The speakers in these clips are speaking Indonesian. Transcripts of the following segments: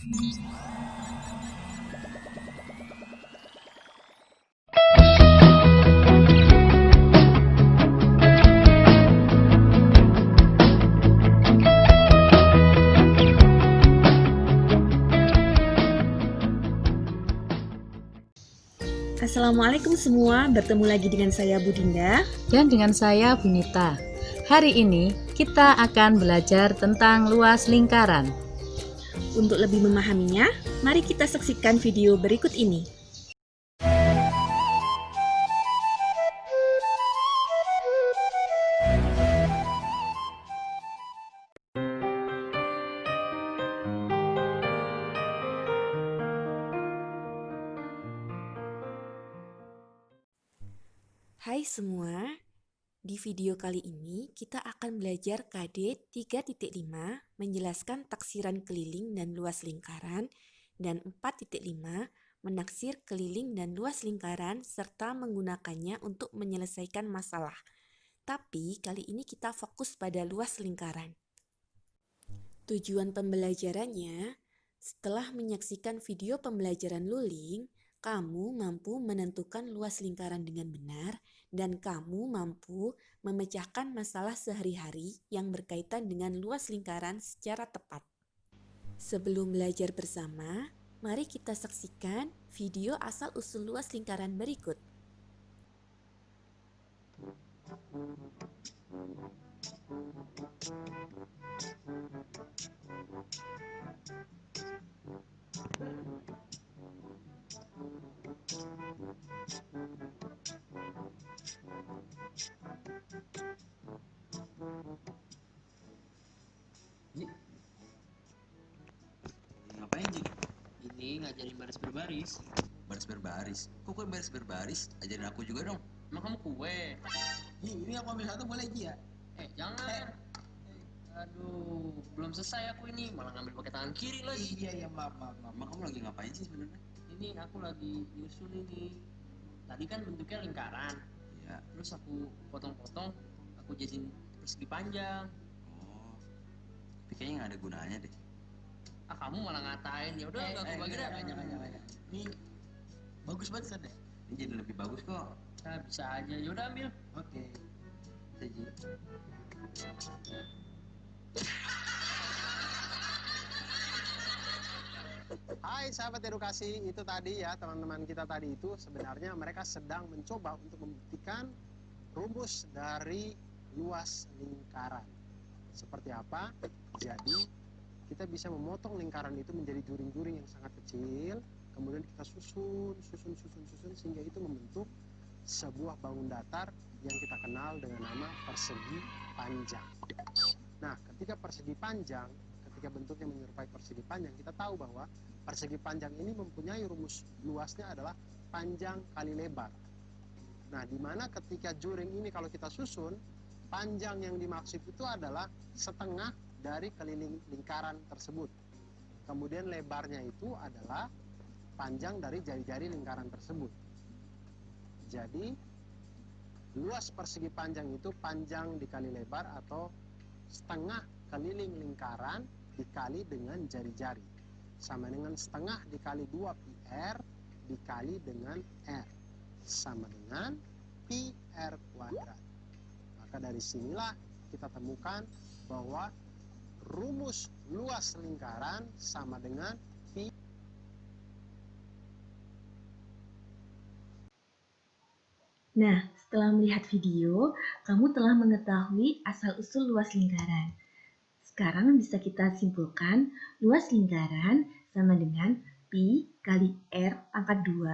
Assalamualaikum semua, bertemu lagi dengan saya Budinda dan dengan saya Bunita. Hari ini kita akan belajar tentang luas lingkaran. Untuk lebih memahaminya, mari kita saksikan video berikut ini. Hai semua, di video kali ini kita akan belajar KD 3.5 menjelaskan taksiran keliling dan luas lingkaran, dan 4.5 menaksir keliling dan luas lingkaran serta menggunakannya untuk menyelesaikan masalah. Tapi kali ini kita fokus pada luas lingkaran. Tujuan pembelajarannya, setelah menyaksikan video pembelajaran Luling, kamu mampu menentukan luas lingkaran dengan benar dan kamu mampu memecahkan masalah sehari-hari yang berkaitan dengan luas lingkaran secara tepat. Sebelum belajar bersama, mari kita saksikan video asal-usul luas lingkaran berikut. Ji, ngapain Ji? Ini ngajarin baris berbaris. Baris berbaris? Kok kue baris berbaris? Ajarin aku juga dong. Emang kamu kue? Ji, ini aku ambil satu boleh Ji ya? Jangan. Aduh, belum selesai aku ini, malah ngambil pakai tangan kiri lagi. Iya, maaf. Emang kamu lagi ngapain sih sebenarnya? Ini aku lagi nyusun ini. Tadi kan bentuknya lingkaran. Iya. Terus aku potong-potong, aku jadiin persegi panjang. Oh, tapi kayaknya nggak ada gunanya deh. Kamu malah ngatain. Ya udah, nggak aku bagi dah. Jangan. Ini bagus banget kan deh. Ini jadi lebih bagus kok. Nah, bisa aja. Ya udah ambil. Oke. Ji. Hai sahabat edukasi, itu tadi ya teman-teman kita tadi itu sebenarnya mereka sedang mencoba untuk membuktikan rumus dari luas lingkaran. Seperti apa? Jadi kita bisa memotong lingkaran itu menjadi juring-juring yang sangat kecil, kemudian kita susun sehingga itu membentuk sebuah bangun datar yang kita kenal dengan nama persegi panjang. Nah, ketika persegi panjang, ketika bentuknya menyerupai persegi panjang, kita tahu bahwa persegi panjang ini mempunyai rumus luasnya adalah panjang kali lebar. Nah, di mana ketika juring ini kalau kita susun, panjang yang dimaksud itu adalah setengah dari keliling lingkaran tersebut. Kemudian lebarnya itu adalah panjang dari jari-jari lingkaran tersebut. Jadi, luas persegi panjang itu panjang dikali lebar atau setengah keliling lingkaran dikali dengan jari-jari. Sama dengan setengah dikali 2 pi r dikali dengan r. Sama dengan pi r kuadrat. Maka dari sinilah kita temukan bahwa rumus luas lingkaran sama dengan pi. Nah, setelah melihat video, kamu telah mengetahui asal-usul luas lingkaran. Sekarang bisa kita simpulkan luas lingkaran sama dengan pi kali r pangkat 2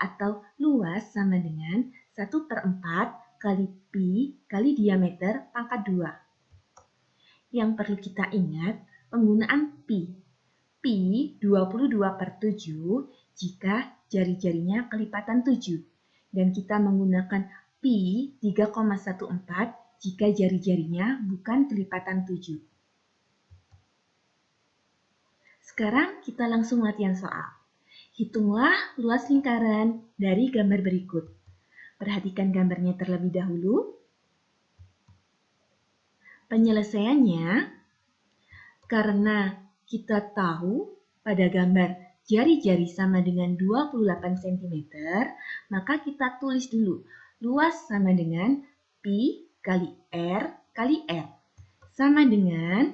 atau luas sama dengan 1/4 kali pi kali diameter pangkat 2. Yang perlu kita ingat penggunaan pi. Pi 22/7 jika jari-jarinya kelipatan 7. Dan kita menggunakan pi 3,14 jika jari-jarinya bukan kelipatan 7. Sekarang kita langsung latihan soal. Hitunglah luas lingkaran dari gambar berikut. Perhatikan gambarnya terlebih dahulu. Penyelesaiannya, karena kita tahu pada gambar jari-jari sama dengan 28 cm, maka kita tulis dulu luas sama dengan pi kali R kali R. Sama dengan,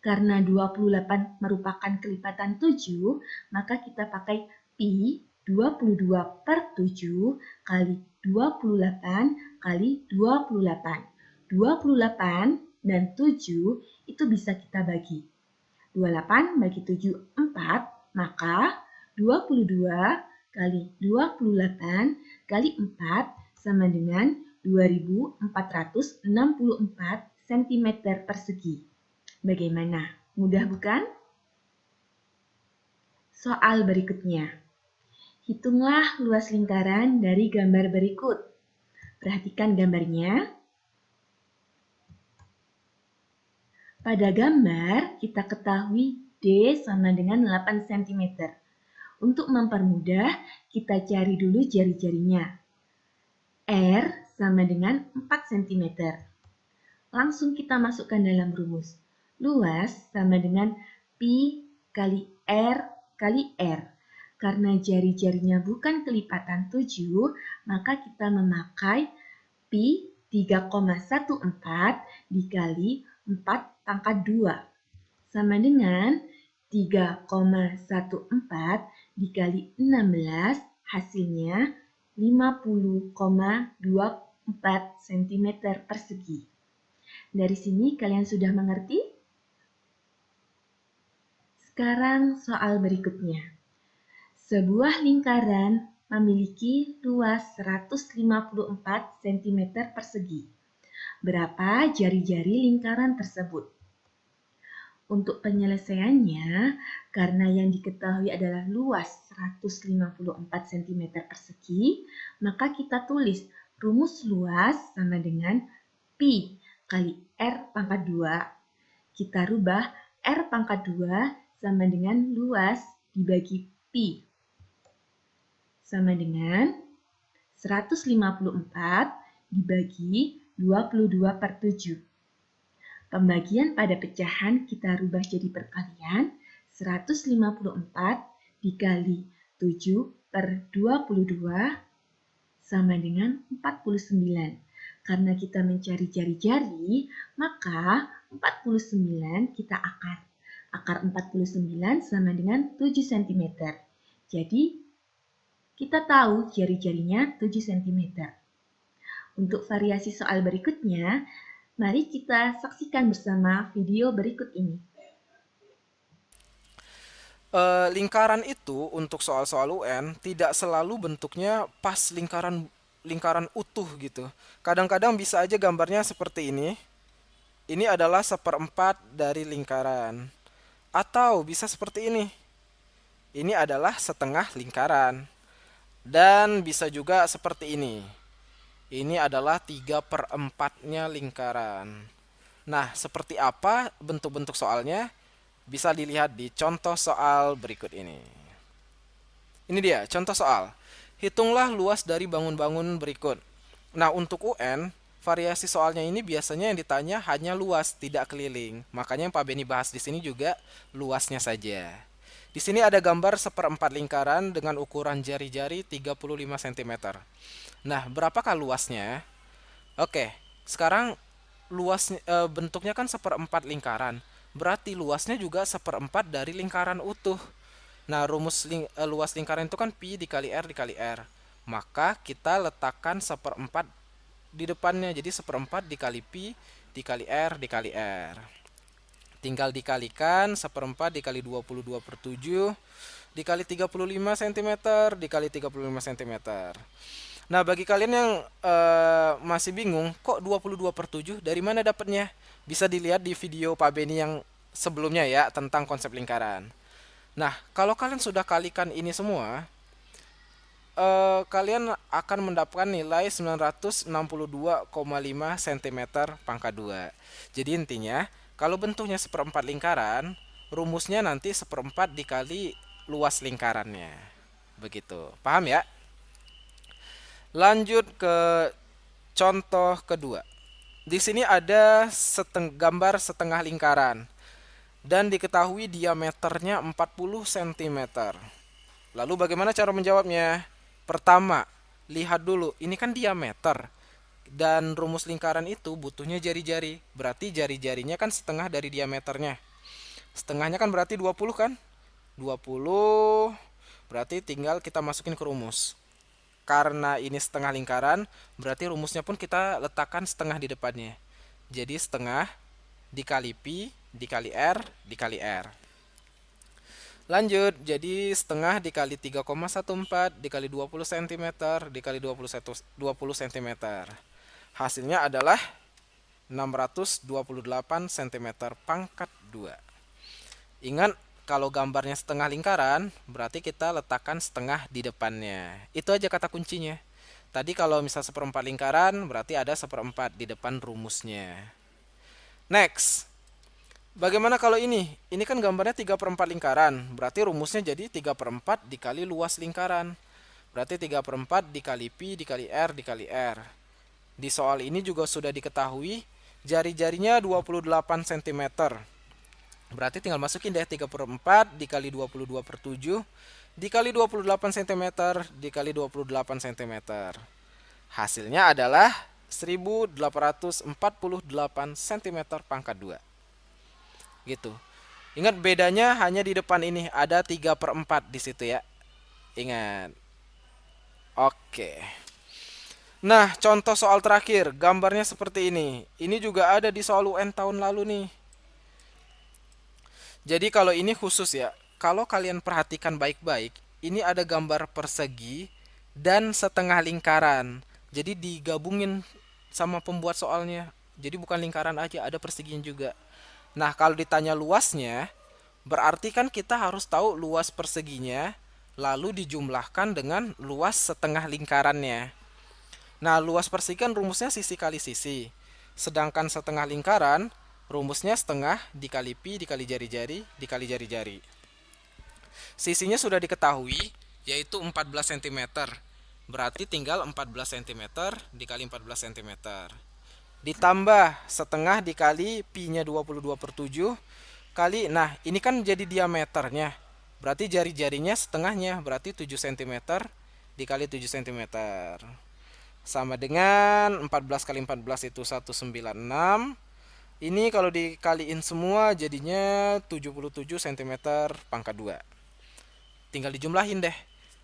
karena 28 merupakan kelipatan 7, maka kita pakai pi 22 per 7 kali 28 kali 28. 28 dan 7 itu bisa kita bagi. 28 bagi 7, 4, maka 22 kali 28 kali 4 sama dengan 2464 cm persegi. Bagaimana? Mudah bukan? Soal berikutnya. Hitunglah luas lingkaran dari gambar berikut. Perhatikan gambarnya. Pada gambar, kita ketahui D sama dengan 8 cm. Untuk mempermudah, kita cari dulu jari-jarinya. R sama dengan 4 cm. Langsung kita masukkan dalam rumus. Luas sama dengan pi kali R kali R. Karena jari-jarinya bukan kelipatan 7, maka kita memakai pi 3,14 dikali 4 pangkat 2. Sama dengan 3,14 dikali 16, hasilnya 50,24 cm persegi. Dari sini kalian sudah mengerti? Sekarang soal berikutnya. Sebuah lingkaran memiliki luas 154 cm persegi. Berapa jari-jari lingkaran tersebut? Untuk penyelesaiannya, karena yang diketahui adalah luas 154 cm persegi, maka kita tulis rumus luas sama dengan pi kali R pangkat 2. Kita rubah R pangkat 2 sama dengan luas dibagi pi. Sama dengan 154 dibagi 22 per 7. Pembagian pada pecahan kita rubah jadi perkalian. 154 dikali 7 per 22 sama dengan 49. Karena kita mencari jari-jari, maka 49 kita akar. Akar 49 sama dengan 7 cm. Jadi, kita tahu jari-jarinya 7 cm. Untuk variasi soal berikutnya, mari kita saksikan bersama video berikut ini. Lingkaran itu untuk soal-soal UN tidak selalu bentuknya pas lingkaran utuh gitu. Kadang-kadang bisa aja gambarnya seperti ini. Ini adalah seperempat dari lingkaran. Atau bisa seperti ini. Ini adalah setengah lingkaran. Dan bisa juga seperti ini. Ini adalah 3/4-nya lingkaran. Nah, seperti apa bentuk-bentuk soalnya? Bisa dilihat di contoh soal berikut ini. Ini dia, contoh soal. Hitunglah luas dari bangun-bangun berikut. Nah, untuk UN, variasi soalnya ini biasanya yang ditanya hanya luas, tidak keliling. Makanya yang Pak Beni bahas di sini juga luasnya saja. Di sini ada gambar seperempat lingkaran dengan ukuran jari-jari 35 cm. Nah, berapakah luasnya? Oke, sekarang bentuknya kan seperempat lingkaran. Berarti luasnya juga seperempat dari lingkaran utuh. Nah, rumus luas lingkaran itu kan pi dikali R dikali R. Maka kita letakkan seperempat di depannya. Jadi seperempat dikali pi dikali R dikali R. Tinggal dikalikan seperempat dikali 22 per 7 dikali 35 cm dikali 35 cm. Nah, bagi kalian yang masih bingung, kok 22 per 7 dari mana dapatnya? Bisa dilihat di video Pak Beni yang sebelumnya ya, tentang konsep lingkaran. Nah, kalau kalian sudah kalikan ini semua, kalian akan mendapatkan nilai 962,5 cm pangkat 2. Jadi intinya, kalau bentuknya seperempat lingkaran, rumusnya nanti seperempat dikali luas lingkarannya. Begitu. Paham ya? Lanjut ke contoh kedua. Di sini ada gambar setengah lingkaran. dan diketahui diameternya 40 cm. Lalu bagaimana cara menjawabnya? Pertama, lihat dulu, ini kan diameter. Dan rumus lingkaran itu butuhnya jari-jari. Berarti jari-jarinya kan setengah dari diameternya. Setengahnya kan berarti 20 kan? 20, berarti tinggal kita masukin ke rumus. Karena ini setengah lingkaran, berarti rumusnya pun kita letakkan setengah di depannya. Jadi setengah dikali pi, dikali r, dikali r. Lanjut, jadi setengah dikali 3,14 dikali 20 cm dikali 20 cm. Hasilnya adalah 628 cm pangkat 2. Ingat, kalau gambarnya setengah lingkaran, berarti kita letakkan setengah di depannya. Itu aja kata kuncinya. Tadi kalau misal seperempat lingkaran, berarti ada seperempat di depan rumusnya. Next. Bagaimana kalau ini? Ini kan gambarnya 3/4 lingkaran. Berarti rumusnya jadi 3/4 dikali luas lingkaran. Berarti 3/4 dikali pi dikali r dikali r. Di soal ini juga sudah diketahui jari-jarinya 28 cm. Berarti tinggal masukin deh 3/4 dikali 22/7 dikali 28 cm dikali 28 cm. Hasilnya adalah 1848 cm pangkat 2. Gitu. Ingat, bedanya hanya di depan ini, ada 3/4 di situ ya. Ingat. Oke. Nah, contoh soal terakhir, gambarnya seperti ini. Ini juga ada di soal UN tahun lalu nih. Jadi kalau ini khusus ya. Kalau kalian perhatikan baik-baik, ini ada gambar persegi dan setengah lingkaran. Jadi digabungin sama pembuat soalnya. Jadi bukan lingkaran aja, ada persegian juga. Nah, kalau ditanya luasnya, berarti kan kita harus tahu luas perseginya, lalu dijumlahkan dengan luas setengah lingkarannya. Nah, luas persegi kan rumusnya sisi kali sisi. Sedangkan setengah lingkaran, rumusnya setengah dikali pi dikali jari-jari dikali jari-jari. Sisinya sudah diketahui, yaitu 14 cm. Berarti tinggal 14 cm dikali 14 cm. Ditambah setengah dikali pi-nya 22/7 kali, nah ini kan jadi diameternya. Berarti jari-jarinya setengahnya, berarti 7 cm dikali 7 cm. Sama dengan 14 kali 14 itu 196. Ini kalau dikaliin semua jadinya 77 cm pangkat 2. Tinggal dijumlahin deh.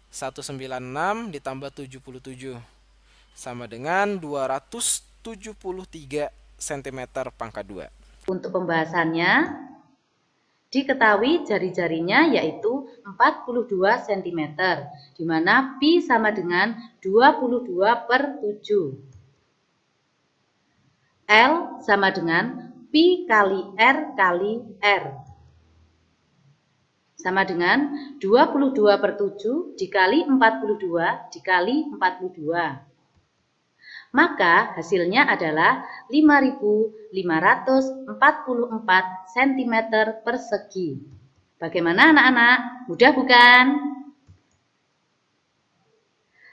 196 ditambah 77 sama dengan 273 cm pangkat 2. Untuk pembahasannya, diketahui jari-jarinya yaitu 42 cm, di mana pi sama dengan 22/7. L sama dengan pi kali R kali R. Sama dengan 22/7 dikali 42 dikali 42. Maka hasilnya adalah 5.544 cm persegi. Bagaimana anak-anak? Mudah bukan?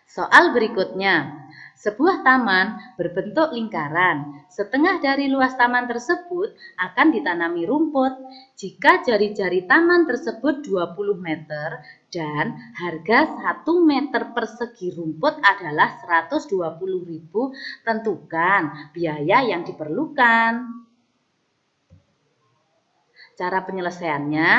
Soal berikutnya. Sebuah taman berbentuk lingkaran. Setengah dari luas taman tersebut akan ditanami rumput. Jika jari-jari taman tersebut 20 meter dan harga 1 meter persegi rumput adalah 120.000, tentukan biaya yang diperlukan. Cara penyelesaiannya,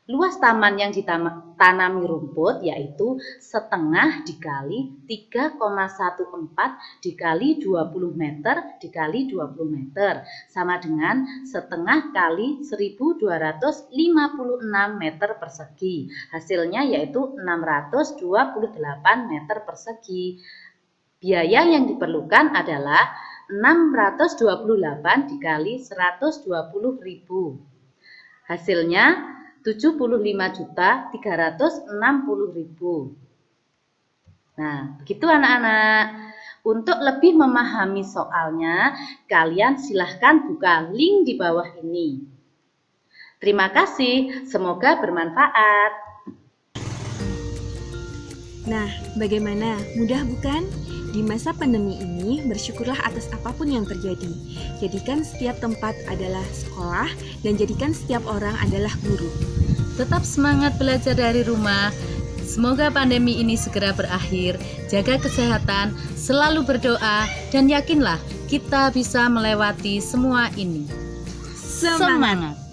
luas taman yang ditanami rumput yaitu setengah dikali 3,14 dikali 20 meter dikali 20 meter sama dengan setengah kali 1256 meter persegi. Hasilnya yaitu 628 meter persegi. Biaya yang diperlukan adalah 628 dikali 120.000. Hasilnya 75.360.000. Nah, begitu anak-anak. Untuk lebih memahami soalnya, kalian silahkan buka link di bawah ini. Terima kasih, semoga bermanfaat. Nah, bagaimana? Mudah bukan? Di masa pandemi ini, bersyukurlah atas apapun yang terjadi. Jadikan setiap tempat adalah sekolah dan jadikan setiap orang adalah guru. Tetap semangat belajar dari rumah. Semoga pandemi ini segera berakhir. Jaga kesehatan, selalu berdoa, dan yakinlah kita bisa melewati semua ini. Semangat!